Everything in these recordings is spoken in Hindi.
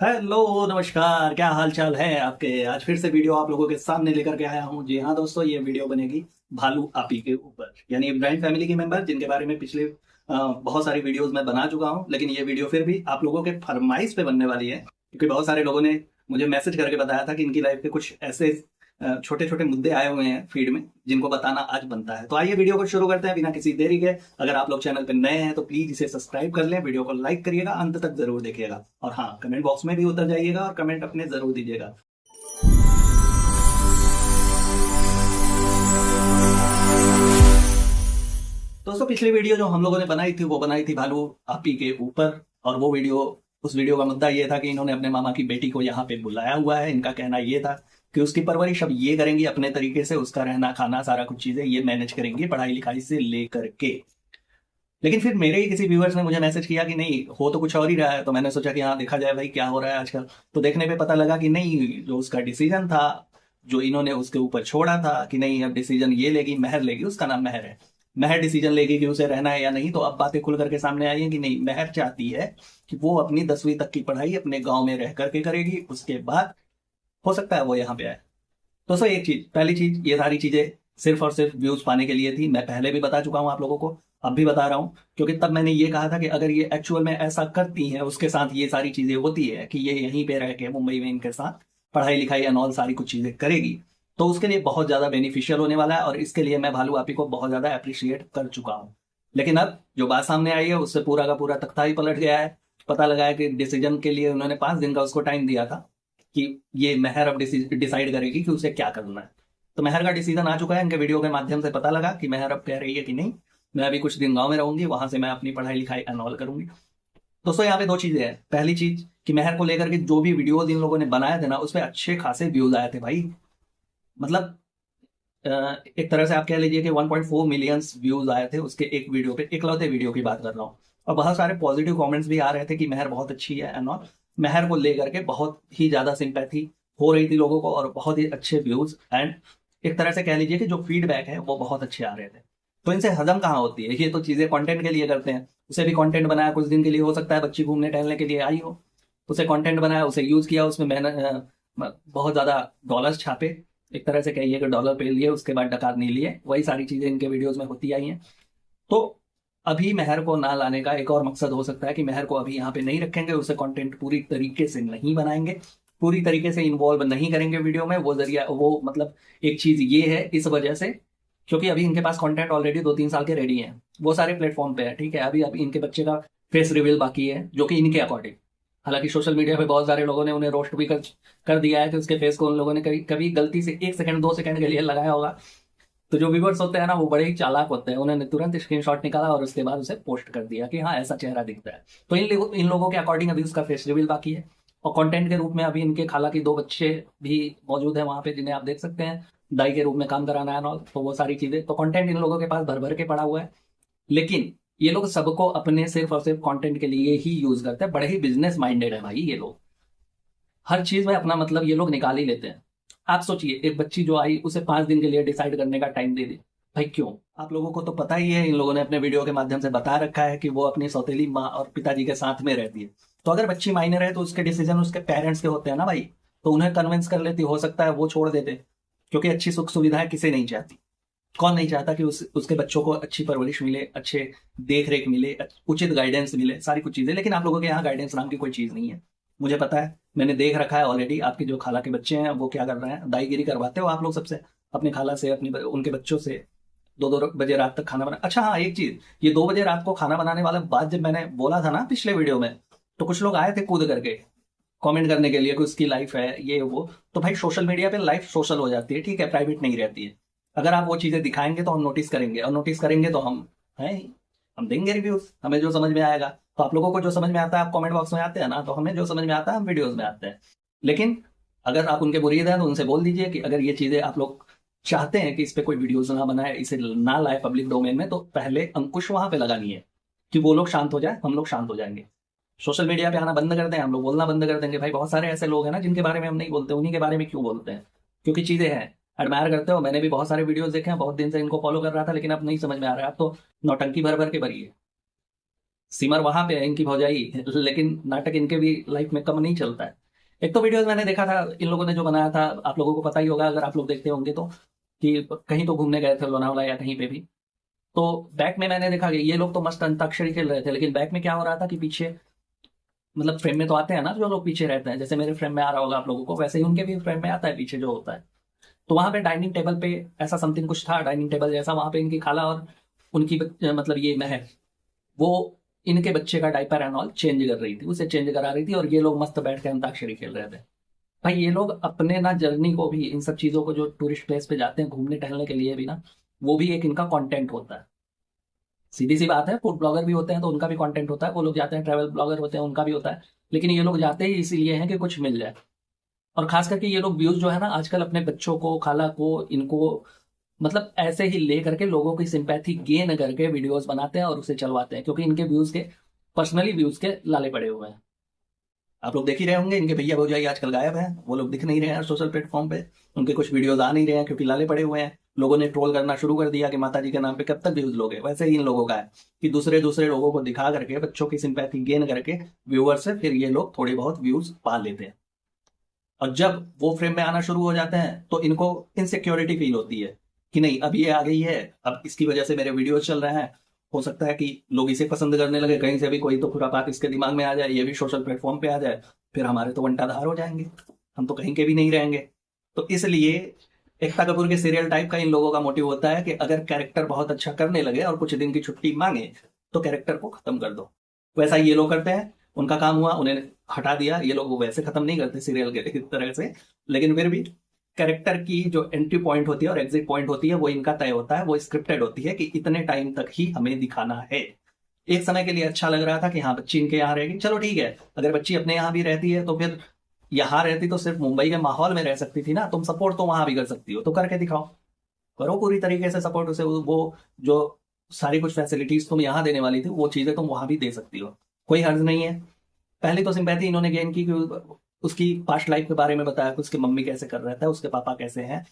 हेलो, नमस्कार। क्या हाल चाल है आपके? आज फिर से वीडियो आप लोगों के सामने लेकर के आया हूँ। जी हाँ दोस्तों, ये वीडियो बनेगी भालू आपी के ऊपर, यानी इब्राहिम फैमिली के मेंबर, जिनके बारे में पिछले बहुत सारी वीडियोस मैं बना चुका हूँ। लेकिन ये वीडियो फिर भी आप लोगों के फरमाइश पे बनने वाली है, क्योंकि बहुत सारे लोगों ने मुझे मैसेज करके बताया था कि इनकी लाइफ के कुछ ऐसे छोटे छोटे मुद्दे आए हुए हैं फीड में, जिनको बताना आज बनता है। तो आइए वीडियो को शुरू करते हैं बिना किसी देरी के। अगर आप लोग चैनल पर नए हैं तो प्लीज इसे सब्सक्राइब कर लें, वीडियो को लाइक करिएगा, अंत तक जरूर देखिएगा, और हाँ, कमेंट बॉक्स में भी उतर जाइएगा और कमेंट अपने जरूर दीजिएगा। दोस्तों, पिछली वीडियो जो हम लोगों ने बनाई थी वो बनाई थी भालू आपी के ऊपर। और वो वीडियो, उस वीडियो का मुद्दा ये था कि इन्होंने अपने मामा की बेटी को यहाँ पे बुलाया हुआ है। इनका कहना ये था कि उसकी परवरिश अब ये करेंगी अपने तरीके से, उसका रहना खाना सारा कुछ चीजें ये मैनेज करेंगी, पढ़ाई लिखाई से लेकर के। लेकिन फिर मेरे ही किसी व्यूअर्स ने मुझे मैसेज किया कि नहीं, हो तो कुछ और ही रहा है। तो मैंने सोचा कि हाँ, देखा जाए भाई क्या हो रहा है आजकल। तो देखने पे पता लगा कि नहीं, जो उसका डिसीजन था, जो इन्होंने उसके ऊपर छोड़ा था कि नहीं अब डिसीजन ये लेगी, महर लेगी, उसका नाम महर है, महर डिसीजन लेगी कि उसे रहना है या नहीं। तो अब बातें खुल करके सामने आई है कि नहीं, महर चाहती है कि वो अपनी 10वीं तक की पढ़ाई अपने गाँव में रह करके करेगी, उसके बाद हो सकता है वो यहाँ पे आए। दोस्तों, एक चीज, पहली चीज, ये सारी चीजें सिर्फ और सिर्फ व्यूज पाने के लिए थी। मैं पहले भी बता चुका हूं आप लोगों को, अब भी बता रहा हूं, क्योंकि तब मैंने ये कहा था कि अगर ये एक्चुअल में ऐसा करती हैं, उसके साथ ये सारी चीजें होती है कि ये यहीं पे रह के मुंबई में इनके साथ पढ़ाई लिखाई एंड ऑल सारी कुछ चीजें करेगी, तो उसके लिए बहुत ज्यादा बेनिफिशियल होने वाला है। और इसके लिए मैं भालू आपी को बहुत ज्यादा अप्रिशिएट कर चुका हूँ। लेकिन अब जो बात सामने आई है उससे पूरा का पूरा तख्ता ही पलट गया है। पता लगा है कि डिसीजन के लिए उन्होंने 5 दिन का उसको टाइम दिया था कि ये मेहर अब डिसाइड करेगी कि उसे क्या करना है। तो मेहर का डिसीजन आ चुका है। इनके वीडियो के माध्यम से पता लगा कि मेहर अब कह रही है कि नहीं, मैं अभी कुछ दिन गांव में रहूंगी, वहां से मैं अपनी पढ़ाई लिखाई एनरोल करूंगी। दोस्तों, यहाँ पे दो चीजें हैं। पहली चीज कि मेहर को लेकर के जो भी वीडियोज इन लोगों ने बनाए थे ना, उस पर अच्छे खासे व्यूज आए थे भाई। मतलब अ, एक तरह से आप कह लीजिए कि 1.4 मिलियंस व्यूज आए थे उसके एक वीडियो पे, इकलौते वीडियो की बात कर रहा हूँ। और बहुत सारे पॉजिटिव कमेंट्स भी आ रहे थे कि मेहर बहुत अच्छी है एंड ऑल। मेहर को लेकर के बहुत ही ज्यादा सिंपैथी हो रही थी लोगों को, और बहुत ही अच्छे व्यूज एंड एक तरह से कह लीजिए कि जो फीडबैक है वो बहुत अच्छे आ रहे थे। तो इनसे हजम कहाँ होती है, ये तो चीजें कंटेंट के लिए करते हैं। उसे भी कंटेंट बनाया कुछ दिन के लिए, हो सकता है बच्ची घूमने टहलने के लिए आई हो, उसे कंटेंट बनाया, उसे यूज किया, उसमें मेहनत, बहुत ज्यादा डॉलर्स छापे, एक तरह से कहिए कि डॉलर पे लिए, उसके बाद डकार नहीं लिए, वही सारी चीजें इनके वीडियोस में होती आई हैं। तो अभी मेहर को ना लाने का एक और मकसद हो सकता है कि मेहर को अभी यहाँ पे नहीं रखेंगे, उसे कंटेंट पूरी तरीके से नहीं बनाएंगे, पूरी तरीके से इन्वॉल्व नहीं करेंगे वीडियो में। वो जरिया वो मतलब एक चीज ये है इस वजह से, क्योंकि अभी इनके पास कंटेंट ऑलरेडी 2-3 साल के रेडी हैं, वो सारे प्लेटफॉर्म पे है, ठीक है। अभी अभी इनके बच्चे का फेस रिवील बाकी है, जो कि इनके अकॉर्डिंग, हालांकि सोशल मीडिया पे बहुत सारे लोगों ने उन्हें रोस्ट भी कर दिया है कि उसके फेस को उन लोगों ने कभी कभी गलती से 1 सेकंड 2 सेकंड के लिए लगाया होगा। तो जो व्यूवर्स होते हैं ना, वो बड़े ही चालाक होते हैं, उन्होंने तुरंत स्क्रीनशॉट निकाला और उसके बाद उसे पोस्ट कर दिया कि हाँ, ऐसा चेहरा दिखता है। तो इन लोगों के अकॉर्डिंग अभी उसका फेस रिवील बाकी है। और कंटेंट के रूप में अभी इनके खाला की 2 बच्चे भी मौजूद है वहां पे, जिन्हें आप देख सकते हैं, दाई के रूप में काम कराना है और तो वो सारी चीजें, तो कंटेंट इन लोगों के पास भर भर के पड़ा हुआ है। लेकिन ये लोग सबको अपने सिर्फ और सिर्फ कंटेंट के लिए ही यूज करते हैं, बड़े ही बिजनेस माइंडेड है भाई ये लोग। हर चीज में अपना मतलब ये लोग निकाल ही लेते हैं। आप सोचिए, एक बच्ची जो आई उसे 5 दिन के लिए डिसाइड करने का टाइम दे दे, भाई क्यों? आप लोगों को तो पता ही है, इन लोगों ने अपने वीडियो के माध्यम से बता रखा है कि वो अपनी सौतेली माँ और पिताजी के साथ में रहती है। तो अगर बच्ची मायने रहे तो उसके डिसीजन उसके पेरेंट्स के होते हैं ना भाई। तो उन्हें कन्विंस कर लेती, हो सकता है वो छोड़ देते, क्योंकि अच्छी सुख सुविधाएं किसे नहीं चाहती। कौन नहीं चाहता कि उसके बच्चों को अच्छी परवरिश मिले, अच्छे देख रेख मिले, उचित गाइडेंस मिले, सारी कुछ चीजें। लेकिन आप लोगों के यहाँ गाइडेंस नाम की कोई चीज नहीं है, मुझे पता है, मैंने देख रखा है ऑलरेडी। आपके जो खाला के बच्चे हैं वो क्या कर रहे हैं, दाईगिरी करवाते हो आप लोग सबसे, अपनी खाला से, अपनी उनके बच्चों से, 2-2 बजे रात तक खाना बना। अच्छा हाँ, एक चीज, ये 2 बजे रात को खाना बनाने वाला बात जब मैंने बोला था ना पिछले वीडियो में, तो कुछ लोग आए थे कूद करके कमेंट करने के लिए कि उसकी लाइफ है ये वो। तो भाई, सोशल मीडिया पे लाइफ सोशल हो जाती है, ठीक है, प्राइवेट नहीं रहती है। अगर आप वो चीजें दिखाएंगे तो हम नोटिस करेंगे, और नोटिस करेंगे तो हैं हम देंगे रिव्यूज, हमें जो समझ में आएगा। तो आप लोगों को जो समझ में आता है, आप कमेंट बॉक्स में आते हैं ना, तो हमें जो समझ में आता है हम वीडियोज में आते हैं। लेकिन अगर आप उनके मुरीद हैं तो उनसे बोल दीजिए कि अगर ये चीजें आप लोग चाहते हैं कि इस पे कोई वीडियोज ना बनाए, इसे ना लाए पब्लिक डोमेन में, तो पहले अंकुश वहां पे लगानी है कि वो लोग शांत हो जाए, हम लोग शांत हो जाएंगे। सोशल मीडिया पे आना बंद कर दें, हम लोग बोलना बंद कर देंगे। भाई, बहुत सारे ऐसे लोग हैं ना जिनके बारे में हम नहीं बोलते, उन्हीं के बारे में क्यों बोलते हैं? क्योंकि चीजें हैं, एडमायर करते हो। मैंने भी बहुत सारे वीडियोस देखे हैं, बहुत दिन से इनको फॉलो कर रहा था, लेकिन अब नहीं समझ में आ रहा है, अब तो नौटंकी भर भर के भरी है। सिमर वहां पे है इनकी भौजाई, लेकिन नाटक इनके भी लाइफ में कम नहीं चलता है। एक तो वीडियोस मैंने देखा था इन लोगों ने जो बनाया था, आप लोगों को पता ही होगा अगर आप लोग देखते होंगे तो, कि कहीं तो घूमने गए थे लोनावला या कहीं पे भी, तो बैक में मैंने देखा कि ये लोग तो मस्त अंताक्षरी खेल रहे थे, लेकिन बैक में क्या हो रहा था कि पीछे, मतलब फ्रेम में तो आते हैं ना जो लोग पीछे रहते हैं, जैसे मेरे फ्रेम में आ रहा होगा आप लोगों को, वैसे ही उनके भी फ्रेम में आता है पीछे जो होता है। तो वहां पे डाइनिंग टेबल पे ऐसा समथिंग कुछ था, डाइनिंग टेबल जैसा, वहां पे इनकी खाला और उनकी मतलब ये महक, वो इनके बच्चे का डायपर एंड ऑल चेंज कर रही थी, उसे चेंज करा रही थी, और ये लोग मस्त बैठ के अंताक्षरी खेल रहे थे। भाई ये लोग अपने ना जर्नी को भी, इन सब चीजों को, जो टूरिस्ट प्लेस पे जाते हैं घूमने टहलने के लिए भी ना, वो भी एक इनका कंटेंट होता है। सीधी सी बात है, फूड ब्लॉगर भी होते हैं तो उनका भी कंटेंट होता है, वो लोग जाते हैं, ट्रैवल ब्लॉगर होते हैं उनका भी होता है, लेकिन ये लोग जाते ही इसीलिए हैं कि कुछ मिल जाए। और खास करके ये लोग व्यूज जो है ना आजकल अपने बच्चों को, खाला को, इनको, मतलब ऐसे ही ले करके लोगों की सिंपैथी गेन करके वीडियोस बनाते हैं और उसे चलवाते हैं, क्योंकि इनके व्यूज के, पर्सनली व्यूज के लाले पड़े हुए हैं। आप लोग देख ही रहे होंगे इनके भैया भौजाई आजकल गायब हैं, वो लोग दिख नहीं रहे हैं सोशल प्लेटफॉर्म पे, उनके कुछ वीडियोस आ नहीं रहे हैं क्योंकि लाले पड़े हुए हैं। लोगों ने ट्रोल करना शुरू कर दिया कि माता जी के नाम पे कब तक व्यूज लोगे। वैसे ही इन लोगों का है कि दूसरे दूसरे लोगों को दिखा करके, बच्चों की सिंपैथी गेन करके व्यूअर से फिर ये लोग थोड़े बहुत व्यूज पा लेते हैं। और जब वो फ्रेम में आना शुरू हो जाते हैं तो इनको इनसिक्योरिटी फील होती है कि नहीं अब ये आ गई है, अब इसकी वजह से मेरे वीडियो चल रहे हैं, हो सकता है कि लोग इसे पसंद करने लगे, कहीं से भी कोई तो खुरापात इसके दिमाग में आ जाए, ये भी सोशल प्लेटफॉर्म पे आ जाए, फिर हमारे तो वंटाधार हो जाएंगे, हम तो कहीं के भी नहीं रहेंगे। तो इसलिए एकता कपूर के सीरियल टाइप का इन लोगों का मोटिव होता है कि अगर कैरेक्टर बहुत अच्छा करने लगे और कुछ दिन की छुट्टी मांगे तो कैरेक्टर को खत्म कर दो। वैसा ही ये लोग करते हैं, उनका काम हुआ, उन्हें हटा दिया। ये लोग वैसे खत्म नहीं करते सीरियल के इस तरह से, लेकिन फिर भी कैरेक्टर की जो एंट्री पॉइंट होती है और एग्जिट पॉइंट होती है वो इनका तय होता है, वो स्क्रिप्टेड होती है कि इतने टाइम तक ही हमें दिखाना है। एक समय के लिए अच्छा लग रहा था कि हाँ बच्ची इनके यहाँ रहेगी, चलो ठीक है, अगर बच्ची अपने यहाँ भी रहती है तो फिर यहाँ रहती तो सिर्फ मुंबई के माहौल में रह सकती थी ना, तुम सपोर्ट तो वहां भी कर सकती हो, तो करके दिखाओ, करो पूरी तरीके से सपोर्ट उसे, वो जो सारी कुछ फैसिलिटीज तुम यहाँ देने वाली थी वो चीजें तुम वहां भी दे सकती हो, कोई हर्ज नहीं है। पहली तो सिंपैथी इन्होंने गेन की कि उसकी पास्ट लाइफ के बारे में बताया कि उसकी मम्मी कैसे कर रहा था, उसके पापा कैसे हैं,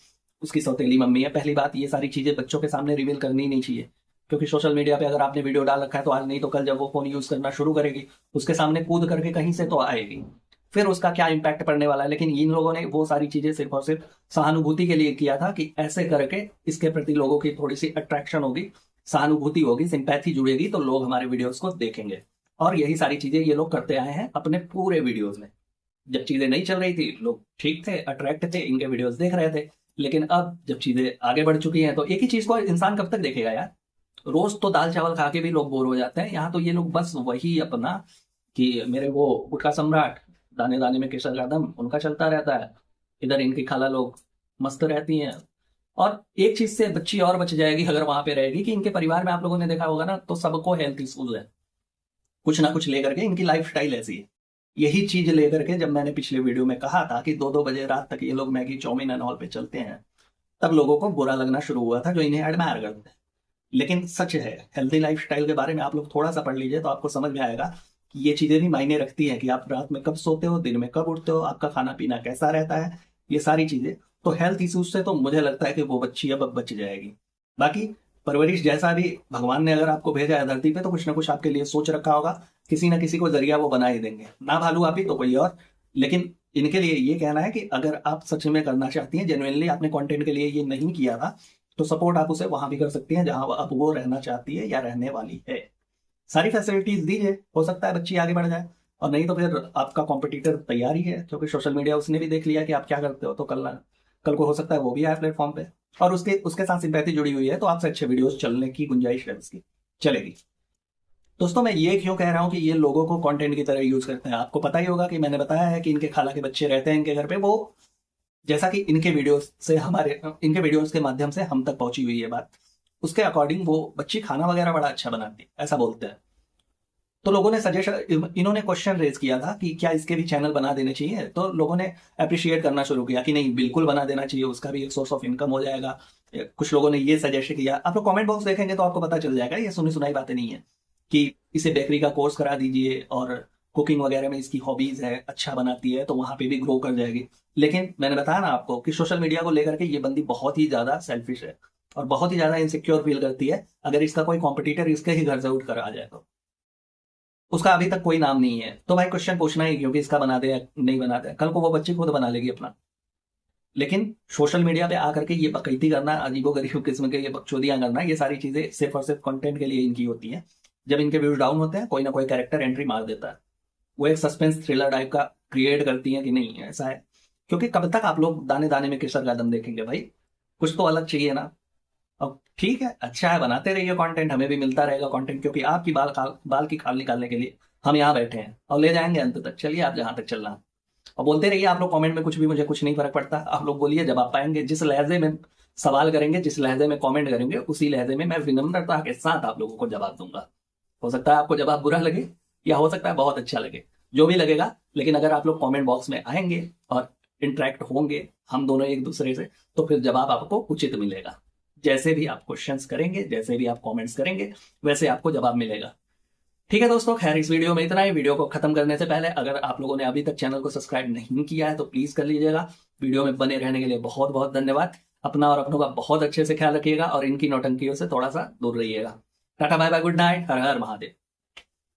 उसकी सौतेली मम्मी है। पहली बात, ये सारी चीजें बच्चों के सामने रिवील करनी ही नहीं चाहिए, क्योंकि सोशल मीडिया पे अगर आपने वीडियो डाल रखा है तो आज नहीं तो कल जब वो फोन यूज करना शुरू करेगी, उसके सामने कूद करके कहीं से तो आएगी, फिर उसका क्या इम्पैक्ट पड़ने वाला है। लेकिन इन लोगों ने वो सारी चीजें सिर्फ और सिर्फ सहानुभूति के लिए किया था कि ऐसे करके इसके प्रति लोगों की थोड़ी सी अट्रैक्शन होगी, सहानुभूति होगी, सिंपैथी जुड़ेगी, तो लोग हमारे वीडियोस को देखेंगे। और यही सारी चीजें ये लोग करते आए हैं अपने पूरे वीडियोस में। जब चीजें नहीं चल रही थी लोग ठीक थे, अट्रैक्ट थे, इनके वीडियोस देख रहे थे, लेकिन अब जब चीजें आगे बढ़ चुकी हैं तो एक ही चीज को इंसान कब तक देखेगा यार। रोज तो दाल चावल खा के भी लोग बोर हो जाते हैं, यहाँ तो ये लोग बस वही अपना, कि मेरे वो गुटखा सम्राट, दाने दाने में केसर का दम, उनका चलता रहता है, इधर इनकी खाला लोग मस्त रहती हैं। और एक चीज से बच्ची और बच जाएगी अगर वहां पे रहेगी, कि इनके परिवार में आप लोगों ने देखा होगा ना, तो सबको हेल्थ इश्यूज है, कुछ ना कुछ लेकर के, इनकी लाइफ स्टाइल ऐसी है। यही चीज लेकर के जब मैंने पिछले वीडियो में कहा था कि 2-2 बजे रात तक ये लोग मैगी चाउमीन एंड ऑल पे चलते हैं, तब लोगों को बुरा लगना शुरू हुआ था जो इन्हें एडमायर करते हैं। लेकिन सच है, हेल्थी लाइफ स्टाइल के बारे में आप लोग थोड़ा सा पढ़ लीजिए तो आपको समझ में आएगा कि ये चीजें भी मायने रखती हैं, कि आप रात में कब सोते हो, दिन में कब उठते हो, आपका खाना पीना कैसा रहता है, ये सारी चीजें। तो हेल्थ इश्यूज से तो मुझे लगता है कि वो बच्ची अब बच जाएगी। बाकी परवरिश जैसा भी भगवान ने अगर आपको भेजा है धरती पे, तो कुछ ना कुछ आपके लिए सोच रखा होगा, किसी ना किसी को जरिया वो बना ही देंगे, ना भालू आप ही तो कोई और। लेकिन इनके लिए ये कहना है कि अगर आप सच में करना चाहती हैं, जेन्युइनली आपने कंटेंट के लिए ये नहीं किया था, तो सपोर्ट आप उसे वहां भी कर सकती हैं जहां अब वो रहना चाहती है या रहने वाली है। सारी फैसिलिटीज दीजिए, हो सकता है बच्ची आगे बढ़ जाए, और नहीं तो फिर आपका कॉम्पिटिटर तैयार ही है, क्योंकि सोशल मीडिया उसने भी देख लिया कि आप क्या करते हो, तो कल को हो सकता है वो भी आए प्लेटफॉर्म पे, और उसके उसके साथ सिंपैथी जुड़ी हुई है, तो आपसे अच्छे वीडियोस चलने की गुंजाइश है, उसकी चलेगी। दोस्तों मैं ये क्यों कह रहा हूँ कि ये लोगों को कंटेंट की तरह यूज करते हैं, आपको पता ही होगा कि मैंने बताया है कि इनके खाला के बच्चे रहते हैं इनके घर पे, वो जैसा कि इनके वीडियोस से हमारे, इनके वीडियोस के माध्यम से हम तक पहुंची हुई है बात, उसके अकॉर्डिंग वो बच्ची खाना वगैरह बड़ा अच्छा बनाती है ऐसा बोलते हैं। तो लोगों ने सजेशन, इन्होंने क्वेश्चन रेज किया था कि क्या इसके भी चैनल बना देने चाहिए, तो लोगों ने अप्रिशिएट करना शुरू किया कि नहीं बिल्कुल बना देना चाहिए, उसका भी एक सोर्स ऑफ इनकम हो जाएगा। कुछ लोगों ने ये सजेस्ट किया, आप लोग कमेंट बॉक्स देखेंगे तो आपको पता चल जाएगा, ये सुनी सुनाई बातें नहीं है, कि इसे बेकरी का कोर्स करा दीजिए और कुकिंग वगैरह में इसकी हॉबीज है, अच्छा बनाती है, तो वहां पे भी ग्रो कर जाएगी। लेकिन मैंने बताया ना आपको कि सोशल मीडिया को लेकर के ये बंदी बहुत ही ज्यादा सेल्फिश है और बहुत ही ज्यादा इनसिक्योर फील करती है, अगर इसका कोई कॉम्पिटिटर इसके ही घर से उठ कर आ जाए तो। उसका अभी तक कोई नाम नहीं है, तो भाई क्वेश्चन पूछना ही क्योंकि इसका बना दे या नहीं बना दे, कल को वो बच्ची खुद बना लेगी अपना। लेकिन सोशल मीडिया पे आकर के ये बकैती करना, अजीबोगरीब किस्म के ये बकचोदियां करना, ये सारी चीजें सिर्फ और सिर्फ कंटेंट के लिए इनकी होती है। जब इनके व्यूज डाउन होते हैं, कोई ना कोई कैरेक्टर एंट्री मार देता है, वो एक सस्पेंस थ्रिलर टाइप का क्रिएट करती है कि नहीं ऐसा है। क्योंकि कब तक आप लोग दाने दाने में केसर का दम देखेंगे भाई, कुछ तो अलग चाहिए ना। अब ठीक है, अच्छा है, बनाते रहिए कंटेंट, हमें भी मिलता रहेगा कंटेंट, क्योंकि आपकी बाल की खाल निकालने के लिए हम यहाँ बैठे हैं और ले जाएंगे अंत तक। चलिए आप जहां तक चलना है। और बोलते रहिए आप लोग कमेंट में कुछ भी, मुझे कुछ नहीं फर्क पड़ता। आप लोग बोलिए, जवाब पाएंगे। जिस लहजे में सवाल करेंगे, जिस लहजे में कमेंट करेंगे, उसी लहजे में मैं विनम्रता के साथ आप लोगों को जवाब दूंगा। हो सकता है आपको जवाब बुरा लगे या हो सकता है बहुत अच्छा लगे, जो भी लगेगा, लेकिन अगर आप लोग कमेंट बॉक्स में आएंगे और इंटरेक्ट होंगे हम दोनों एक दूसरे से, तो फिर जवाब आपको उचित मिलेगा। जैसे भी आप क्वेश्चंस करेंगे, जैसे भी आप कमेंट्स करेंगे, वैसे आपको जवाब मिलेगा। ठीक है दोस्तों, खैर इस वीडियो में इतना ही। वीडियो को खत्म करने से पहले अगर आप लोगों ने अभी तक चैनल को सब्सक्राइब नहीं किया है तो प्लीज कर लीजिएगा। वीडियो में बने रहने के लिए बहुत बहुत धन्यवाद। अपना और अपनों का बहुत अच्छे से ख्याल रखिएगा और इनकी नौटंकियों से थोड़ा सा दूर रहिएगा। Tata bye bye, good night, हर हर महादेव।